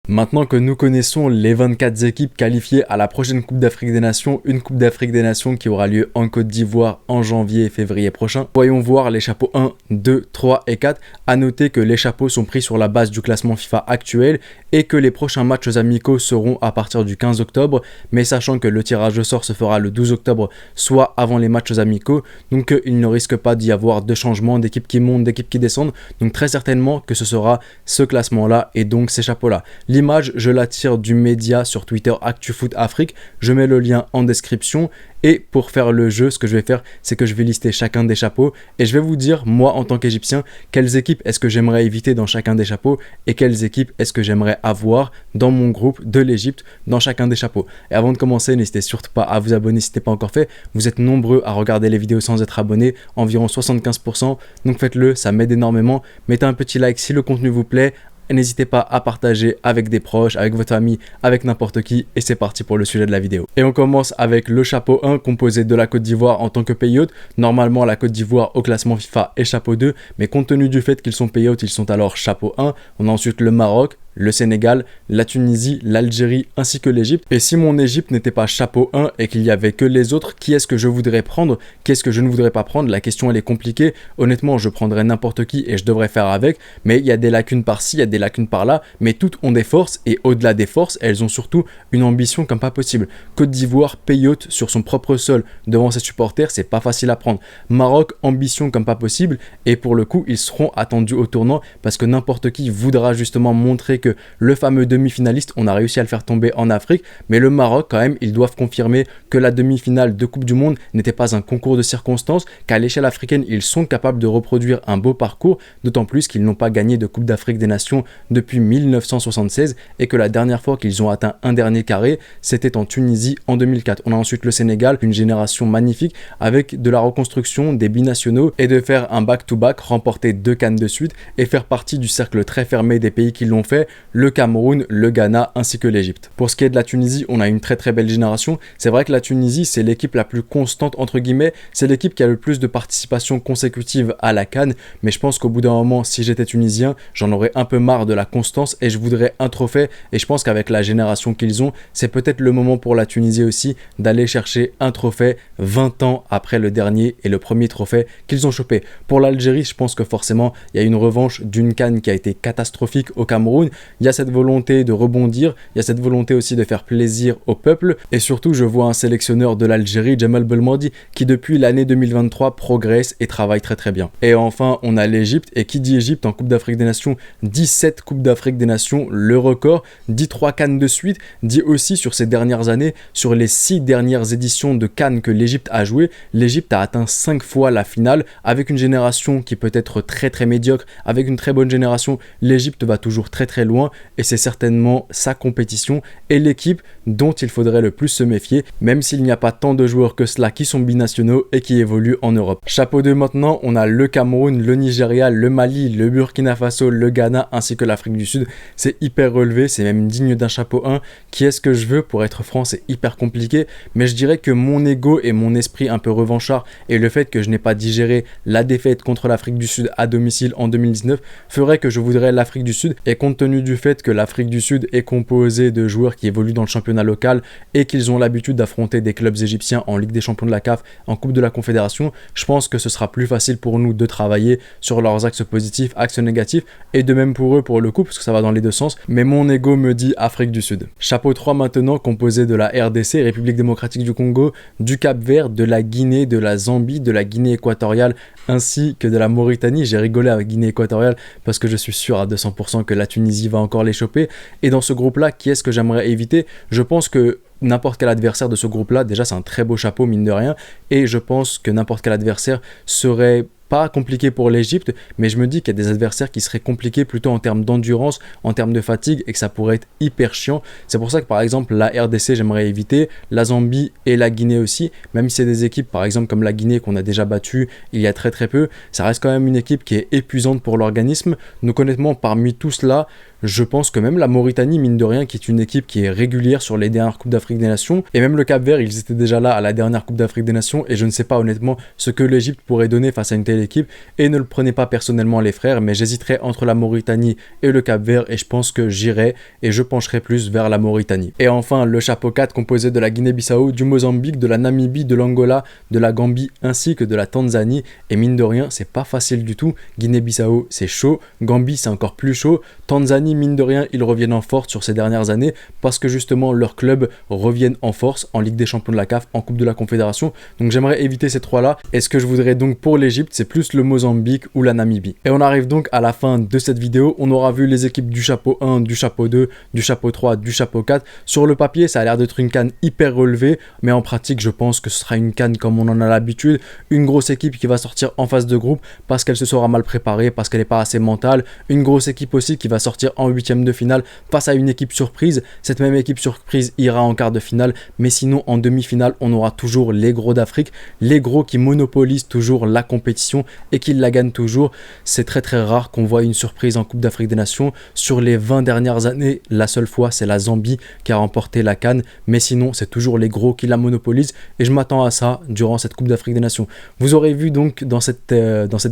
Maintenant que nous connaissons les 24 équipes qualifiées à la prochaine Coupe d'Afrique des Nations, une Coupe d'Afrique des Nations qui aura lieu en Côte d'Ivoire en janvier et février prochain, voyons voir les chapeaux 1, 2, 3 et 4. A noter que les chapeaux sont pris sur la base du classement FIFA actuel et que les prochains matchs amicaux seront à partir du 15 octobre, mais sachant que le tirage au sort se fera le 12 octobre, soit avant les matchs amicaux, donc il ne risque pas d'y avoir de changement, d'équipes qui montent, d'équipes qui descendent, donc très certainement que ce sera ce classement-là et donc ces chapeaux-là. L'image, je la tire du média sur Twitter ActuFoot Afrique, je mets le lien en description. Et pour faire le jeu, ce que je vais faire, c'est que je vais lister chacun des chapeaux et je vais vous dire, moi en tant qu'Égyptien, quelles équipes est-ce que j'aimerais éviter dans chacun des chapeaux et quelles équipes est-ce que j'aimerais avoir dans mon groupe de l'Égypte dans chacun des chapeaux. Et avant de commencer, n'hésitez surtout pas à vous abonner si ce n'est pas encore fait. Vous êtes nombreux à regarder les vidéos sans être abonnés, environ 75%, donc faites-le, ça m'aide énormément. Mettez un petit like si le contenu vous plaît. N'hésitez pas à partager avec des proches, avec votre famille, avec n'importe qui. Et c'est parti pour le sujet de la vidéo. Et on commence avec le chapeau 1 composé de la Côte d'Ivoire en tant que pays hôte. Normalement, la Côte d'Ivoire au classement FIFA est chapeau 2. Mais compte tenu du fait qu'ils sont pays hôtes, ils sont alors chapeau 1. On a ensuite le Maroc, le Sénégal, la Tunisie, l'Algérie ainsi que l'Égypte. Et si mon Égypte n'était pas chapeau 1 et qu'il n'y avait que les autres, qui est-ce que je voudrais prendre? Qui est-ce que je ne voudrais pas prendre? La question elle est compliquée. Honnêtement, je prendrais n'importe qui et je devrais faire avec. Mais il y a des lacunes par-ci, il y a des lacunes par-là. Mais toutes ont des forces et au-delà des forces, elles ont surtout une ambition comme pas possible. Côte d'Ivoire, pays hôte sur son propre sol devant ses supporters, c'est pas facile à prendre. Maroc, ambition comme pas possible. Et pour le coup, ils seront attendus au tournant parce que n'importe qui voudra justement montrer que le fameux demi-finaliste, on a réussi à le faire tomber en Afrique, mais le Maroc quand même, ils doivent confirmer que la demi-finale de Coupe du Monde n'était pas un concours de circonstances, qu'à l'échelle africaine, ils sont capables de reproduire un beau parcours, d'autant plus qu'ils n'ont pas gagné de Coupe d'Afrique des Nations depuis 1976 et que la dernière fois qu'ils ont atteint un dernier carré, c'était en Tunisie en 2004. On a ensuite le Sénégal, une génération magnifique avec de la reconstruction des binationaux et de faire un back-to-back, remporter 2 CAN de suite et faire partie du cercle très fermé des pays qui l'ont fait, le Cameroun, le Ghana ainsi que l'Égypte. Pour ce qui est de la Tunisie, on a une très belle génération. C'est vrai que la Tunisie, c'est l'équipe la plus constante entre guillemets, c'est l'équipe qui a le plus de participation consécutive à la CAN, mais je pense qu'au bout d'un moment, si j'étais tunisien, j'en aurais un peu marre de la constance et je voudrais un trophée et je pense qu'avec la génération qu'ils ont, c'est peut-être le moment pour la Tunisie aussi d'aller chercher un trophée 20 ans après le dernier et le premier trophée qu'ils ont chopé. Pour l'Algérie, je pense que forcément, il y a une revanche d'une CAN qui a été catastrophique au Cameroun. Il y a cette volonté de rebondir, il y a cette volonté aussi de faire plaisir au peuple et surtout je vois un sélectionneur de l'Algérie, Djemal Belmadi, qui depuis l'année 2023 progresse et travaille très bien. Et enfin on a l'Égypte et qui dit Égypte en Coupe d'Afrique des Nations, 17 Coupes d'Afrique des Nations, le record, dit 3 CAN de suite, dit aussi sur ces dernières années, sur les 6 dernières éditions de CAN que l'Égypte a joué, l'Égypte a atteint 5 fois la finale avec une génération qui peut être très médiocre, avec une très bonne génération, l'Égypte va toujours très loin et c'est certainement sa compétition et l'équipe dont il faudrait le plus se méfier, même s'il n'y a pas tant de joueurs que cela qui sont binationaux et qui évoluent en Europe. Chapeau 2 maintenant, on a le Cameroun, le Nigeria, le Mali, le Burkina Faso, le Ghana ainsi que l'Afrique du Sud. C'est hyper relevé, c'est même digne d'un chapeau 1. Qui est-ce que je veux? Pour être franc, c'est hyper compliqué, mais je dirais que mon ego et mon esprit un peu revanchard et le fait que je n'ai pas digéré la défaite contre l'Afrique du Sud à domicile en 2019 ferait que je voudrais l'Afrique du Sud et compte tenu du fait que l'Afrique du Sud est composée de joueurs qui évoluent dans le championnat local et qu'ils ont l'habitude d'affronter des clubs égyptiens en Ligue des Champions de la CAF, en Coupe de la Confédération, je pense que ce sera plus facile pour nous de travailler sur leurs axes positifs, axes négatifs et de même pour eux pour le coup parce que ça va dans les deux sens, mais mon ego me dit Afrique du Sud. Chapeau 3 maintenant composé de la RDC, République démocratique du Congo, du Cap-Vert, de la Guinée, de la Zambie, de la Guinée équatoriale ainsi que de la Mauritanie. J'ai rigolé avec Guinée équatoriale parce que je suis sûr à 200% que la Tunisie va encore les choper. Et dans ce groupe-là, qui est-ce que j'aimerais éviter? Je pense que n'importe quel adversaire de ce groupe-là, déjà c'est un très beau chapeau mine de rien, et je pense que n'importe quel adversaire serait pas compliqué pour l'Égypte, mais je me dis qu'il y a des adversaires qui seraient compliqués plutôt en termes d'endurance, en termes de fatigue, et que ça pourrait être hyper chiant. C'est pour ça que par exemple la RDC j'aimerais éviter, la Zambie et la Guinée aussi, même si c'est des équipes par exemple comme la Guinée qu'on a déjà battue il y a très peu, ça reste quand même une équipe qui est épuisante pour l'organisme. Donc honnêtement parmi tout cela, je pense que même la Mauritanie, mine de rien, qui est une équipe qui est régulière sur les dernières Coupes d'Afrique des Nations, et même le Cap-Vert, ils étaient déjà là à la dernière Coupe d'Afrique des Nations, et je ne sais pas honnêtement ce que l'Égypte pourrait donner face à une telle belle équipe. Et ne le prenez pas personnellement les frères, mais j'hésiterai entre la Mauritanie et le Cap-Vert et je pense que j'irai et je pencherai plus vers la Mauritanie. Et enfin, le chapeau 4 composé de la Guinée-Bissau, du Mozambique, de la Namibie, de l'Angola, de la Gambie ainsi que de la Tanzanie. Et mine de rien, c'est pas facile du tout. Guinée-Bissau, c'est chaud. Gambie, c'est encore plus chaud. Tanzanie, mine de rien, ils reviennent en force sur ces dernières années parce que justement, leurs clubs reviennent en force en Ligue des Champions de la CAF, en Coupe de la Confédération. Donc j'aimerais éviter ces trois-là. Et ce que je voudrais donc pour l'Égypte, c'est plus le Mozambique ou la Namibie. Et on arrive donc à la fin de cette vidéo. On aura vu les équipes du chapeau 1, du chapeau 2, du chapeau 3, du chapeau 4. Sur le papier, ça a l'air d'être une CAN hyper relevée, mais en pratique, je pense que ce sera une CAN comme on en a l'habitude. Une grosse équipe qui va sortir en phase de groupe parce qu'elle se sera mal préparée, parce qu'elle n'est pas assez mentale. Une grosse équipe aussi qui va sortir en huitième de finale face à une équipe surprise. Cette même équipe surprise ira en quart de finale, mais sinon en demi-finale, on aura toujours les gros d'Afrique, les gros qui monopolisent toujours la compétition et qui la gagnent toujours. C'est très très rare qu'on voit une surprise en Coupe d'Afrique des Nations. Sur les 20 dernières années, la seule fois, c'est la Zambie qui a remporté la CAN, mais sinon, c'est toujours les gros qui la monopolisent et je m'attends à ça durant cette Coupe d'Afrique des Nations. Vous aurez vu donc dans cette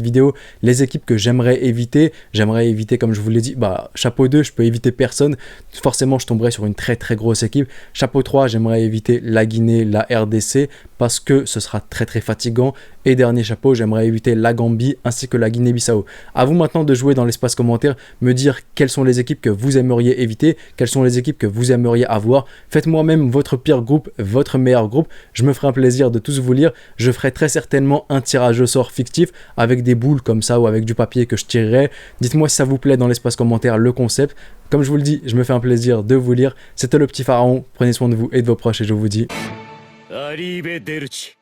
vidéo les équipes que j'aimerais éviter. J'aimerais éviter, comme je vous l'ai dit, chapeau 2, je peux éviter personne. Forcément, je tomberai sur une très très grosse équipe. Chapeau 3, j'aimerais éviter la Guinée, la RDC parce que ce sera très très fatigant. Et dernier chapeau, j'aimerais éviter la Gambie ainsi que la Guinée-Bissau. À vous maintenant de jouer dans l'espace commentaire, me dire quelles sont les équipes que vous aimeriez éviter, quelles sont les équipes que vous aimeriez avoir. Faites-moi même votre pire groupe, votre meilleur groupe. Je me ferai un plaisir de tous vous lire. Je ferai très certainement un tirage au sort fictif avec des boules comme ça ou avec du papier que je tirerai. Dites-moi si ça vous plaît dans l'espace commentaire le concept. Comme je vous le dis, je me fais un plaisir de vous lire. C'était le petit pharaon. Prenez soin de vous et de vos proches et je vous dis... Arrivederci.